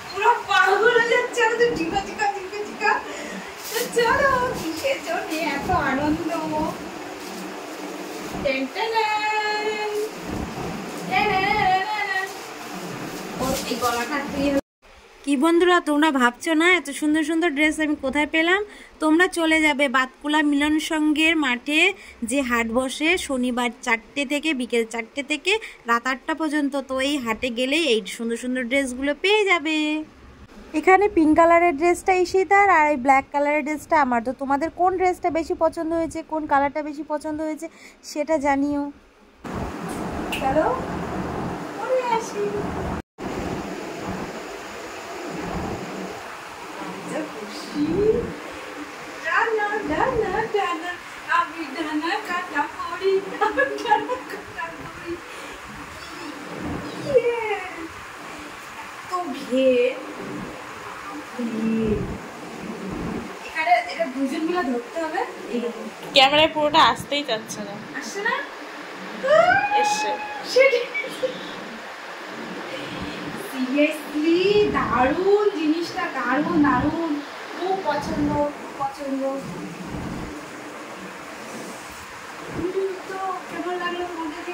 পুরো পাগল হয়ে যাচ্ছে আমাদের টিকা টিকা টিকা টিকা। চলো কিসের জন্য এত আনন্দ। কি বন্ধুরা, তোমরা ভাবছো না এত সুন্দর সুন্দর ড্রেস আমি কোথায় পেলাম? তোমরা চলে যাবে বাতকুলা মিলন সংঘের মাঠে, যে হাট বসে শনিবার 4টে থেকে বিকেল 4টে থেকে রাত 8টা পর্যন্ত। তো এই হাটে গেলেই এই সুন্দর সুন্দর ড্রেসগুলো পেয়ে যাবে। এখানে পিঙ্ক কালারের ড্রেসটা ঈশিতার আর এই ব্ল্যাক কালারের ড্রেসটা আমার। তো তোমাদের কোন ড্রেসটা বেশি পছন্দ হয়েছে, কোন কালারটা বেশি পছন্দ হয়েছে সেটা জানিও। চলো পরে আসি। আমি ডানা কাটা পড়ি, ডানা কাটা পড়ি। তো ভিড়, এখানে এটা দুজন মিলে ধরতে হবে। এইরকম ক্যামেরায় পুরোটা আসতেই চাচ্ছে না। আসছে না? এসছে। সিরিয়াসলি দারুণ জিনিসটা, দারুণ দারুণ, খুব পছন্দ, খুব পছন্দ। তো কেমন লাগলো তোমাদেরকে?